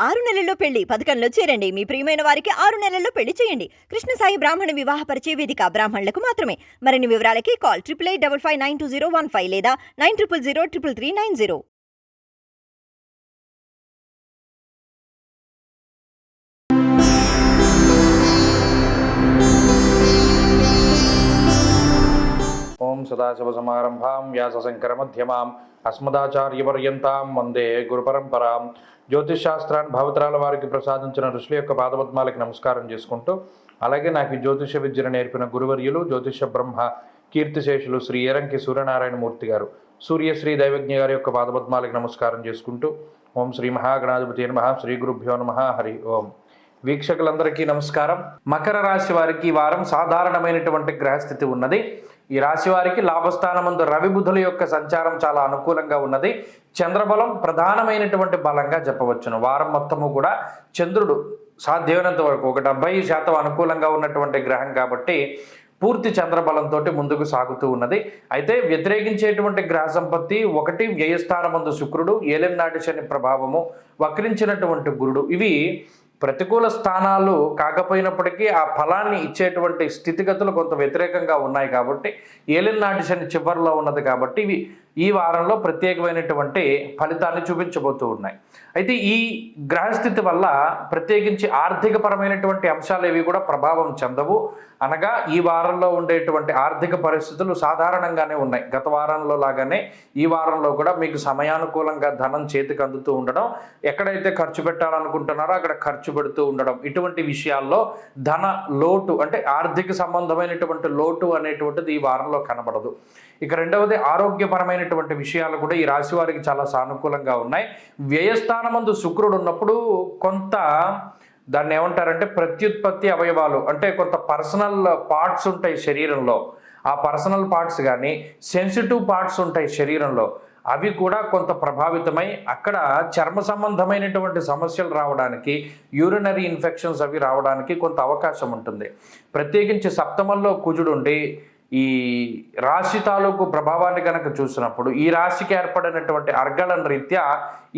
6 నెలల్లో పెళ్లి పథకంలో చేరండి. మీ ప్రియమైన వారికి 6 నెలల్లో పెళ్లి చేయండి. కృష్ణ సాయి బ్రాహ్మణ వివాహ పరిచయ వేదిక బ్రాహ్మణులకు మాత్రమే. మరిన్ని వివరాలకి కాల్ 8855592015 లేదా 9000333990. ఓం సదాశివసమారంభాం వ్యాసశంకరమధ్యమాం అస్మదాచార్యపర్యంతాం వందే గురుపరంపరాం. జ్యోతిషశాస్త్రాన్ని భావతరాల వారికి ప్రసాదించిన ఋషుల యొక్క పాదపద్మాలకి నమస్కారం చేసుకుంటూ, అలాగే నాకు ఈ జ్యోతిష విద్యను నేర్పిన గురువర్యులు జ్యోతిష బ్రహ్మ కీర్తిశేషులు శ్రీ ఏరంకి సూర్యనారాయణమూర్తి గారు, సూర్యశ్రీ దైవజ్ఞ గారి యొక్క పాదపద్మాలకి నమస్కారం చేసుకుంటూ, ఓం శ్రీ మహాగణాధిపతి నమః, శ్రీ గురుభ్యో నమః, హరి ఓం. వీక్షకులందరికీ నమస్కారం. మకర రాశి వారికి ఈ వారం సాధారణమైనటువంటి గ్రహస్థితి ఉన్నది. ఈ రాశి వారికి లాభస్థానమందు రవి బుధుల యొక్క సంచారం చాలా అనుకూలంగా ఉన్నది. చంద్రబలం ప్రధానమైనటువంటి బలంగా చెప్పవచ్చును. వారం మొత్తము కూడా చంద్రుడు సాధ్యమైనంత వరకు ఒక 70% అనుకూలంగా ఉన్నటువంటి గ్రహం కాబట్టి పూర్తి చంద్రబలంతో ముందుకు సాగుతూ ఉన్నది. అయితే వ్యతిరేకించేటువంటి గ్రహ సంపత్తి ఒకటి వ్యయస్థానమందు శుక్రుడు, ఏలినాటి శని ప్రభావము, వక్రించినటువంటి గురుడు, ఇవి ప్రతికూల స్థానాలు కాకపోయినప్పటికీ ఆ ఫలాన్ని ఇచ్చేటువంటి స్థితిగతులు కొంత వ్యతిరేకంగా ఉన్నాయి కాబట్టి ఏలినాటి శని చివరిలో ఉన్నది కాబట్టి ఇవి ఈ వారంలో ప్రత్యేకమైనటువంటి ఫలితాన్ని చూపించబోతూ ఉన్నాయి. అయితే ఈ గ్రహస్థితి వల్ల ప్రత్యేకించి ఆర్థికపరమైనటువంటి అంశాలు ఏవి కూడా ప్రభావం చెందవు. అనగా ఈ వారంలో ఉండేటువంటి ఆర్థిక పరిస్థితులు సాధారణంగానే ఉన్నాయి. గత వారంలో లాగానే ఈ వారంలో కూడా మీకు సమయానుకూలంగా ధనం చేతికి అందుతూ ఉండడం, ఎక్కడైతే ఖర్చు పెట్టాలనుకుంటున్నారో అక్కడ ఖర్చు పెడుతూ ఉండడం, ఇటువంటి విషయాల్లో ధన లోటు అంటే ఆర్థిక సంబంధమైనటువంటి లోటు అనేటువంటిది ఈ వారంలో కనబడదు. ఇక రెండవది ఆరోగ్యపరమైనటువంటి విషయాలు కూడా ఈ రాశి వారికి చాలా సానుకూలంగా ఉన్నాయి. వ్యయస్థానమందు శుక్రుడు ఉన్నప్పుడు కొంత దాన్ని ఏమంటారంటే ప్రత్యుత్పత్తి అవయవాలు అంటే కొంత పర్సనల్ పార్ట్స్ ఉంటాయి శరీరంలో. ఆ పర్సనల్ పార్ట్స్ కానీ సెన్సిటివ్ పార్ట్స్ ఉంటాయి శరీరంలో, అవి కూడా కొంత ప్రభావితమై అక్కడ చర్మ సంబంధమైనటువంటి సమస్యలు రావడానికి, యూరినరీ ఇన్ఫెక్షన్స్ అవి రావడానికి కొంత అవకాశం ఉంటుంది. ప్రత్యేకించి సప్తమంలో కుజుడుండి ఈ రాశి తాలూకు ప్రభావాన్ని కనుక చూసినప్పుడు ఈ రాశికి ఏర్పడినటువంటి అర్గళన రీత్యా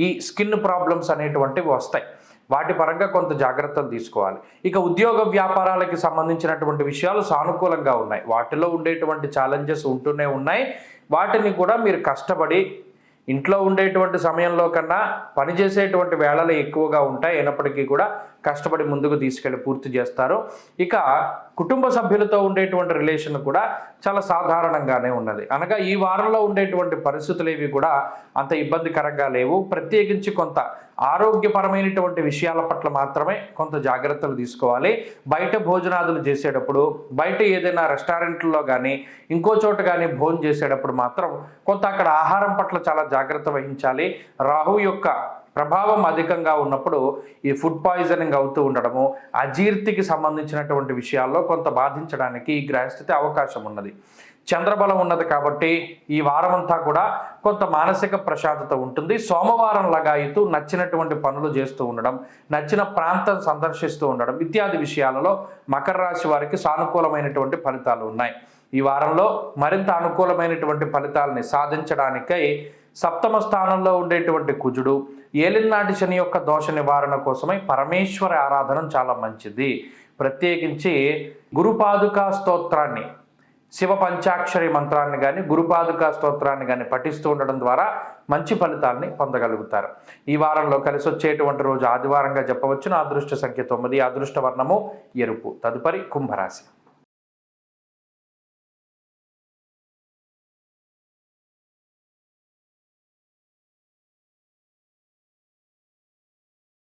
ఈ స్కిన్ ప్రాబ్లమ్స్ అనేటువంటివి వస్తాయి. వాటి పరంగా కొంత జాగ్రత్తలు తీసుకోవాలి. ఇక ఉద్యోగ వ్యాపారాలకి సంబంధించినటువంటి విషయాలు సానుకూలంగా ఉన్నాయి. వాటిలో ఉండేటువంటి ఛాలెంజెస్ ఉంటూనే ఉన్నాయి. వాటిని కూడా మీరు కష్టపడి ఇంట్లో ఉండేటువంటి సమయంలో కన్నా పనిచేసేటువంటి వేళలు ఎక్కువగా ఉంటాయి. అయినప్పటికీ కూడా కష్టపడి ముందుకు తీసుకెళ్ళి పూర్తి చేస్తారు. ఇక కుటుంబ సభ్యులతో ఉండేటువంటి రిలేషన్ కూడా చాలా సాధారణంగానే ఉన్నది. అనగా ఈ వారంలో ఉండేటువంటి పరిస్థితులు ఏవి కూడా అంత ఇబ్బందికరంగా లేవు. ప్రత్యేకించి కొంత ఆరోగ్యపరమైనటువంటి విషయాల పట్ల మాత్రమే కొంత జాగ్రత్తలు తీసుకోవాలి. బయట భోజనాదులు చేసేటప్పుడు, బయట ఏదైనా రెస్టారెంట్లో కానీ ఇంకో చోట కానీ భోజనం చేసేటప్పుడు మాత్రం కొంత అక్కడ ఆహారం పట్ల చాలా జాగ్రత్త వహించాలి. రాహు యొక్క ప్రభావం అధికంగా ఉన్నప్పుడు ఈ ఫుడ్ పాయిజనింగ్ అవుతూ ఉండడము, అజీర్తికి సంబంధించినటువంటి విషయాల్లో కొంత బాధించడానికి ఈ గ్రహస్థితి అవకాశం ఉన్నది. చంద్రబలం ఉన్నది కాబట్టి ఈ వారమంతా కూడా కొంత మానసిక ప్రశాంతత ఉంటుంది. సోమవారం లగాయితూ నచ్చినటువంటి పనులు చేస్తూ ఉండడం, నచ్చిన ప్రాంతం సందర్శిస్తూ ఉండడం ఇత్యాది విషయాలలో మకర రాశి వారికి సానుకూలమైనటువంటి ఫలితాలు ఉన్నాయి. ఈ వారంలో మరింత అనుకూలమైనటువంటి ఫలితాలని సాధించడానికై సప్తమ స్థానంలో ఉండేటువంటి కుజుడు, ఏలినాటి శని యొక్క దోష నివారణ కోసమై పరమేశ్వర ఆరాధన చాలా మంచిది. ప్రత్యేకించి గురుపాదుకా స్తోత్రాన్ని, శివ పంచాక్షరి మంత్రాన్ని కానీ గురుపాదుకా స్తోత్రాన్ని కానీ పఠిస్తూ ఉండడం ద్వారా మంచి ఫలితాన్ని పొందగలుగుతారు. ఈ వారంలో కలిసి వచ్చేటువంటి రోజు ఆదివారంగా చెప్పవచ్చును. అదృష్ట సంఖ్య 9, అదృష్ట వర్ణము ఎరుపు. తదుపరి కుంభరాశి.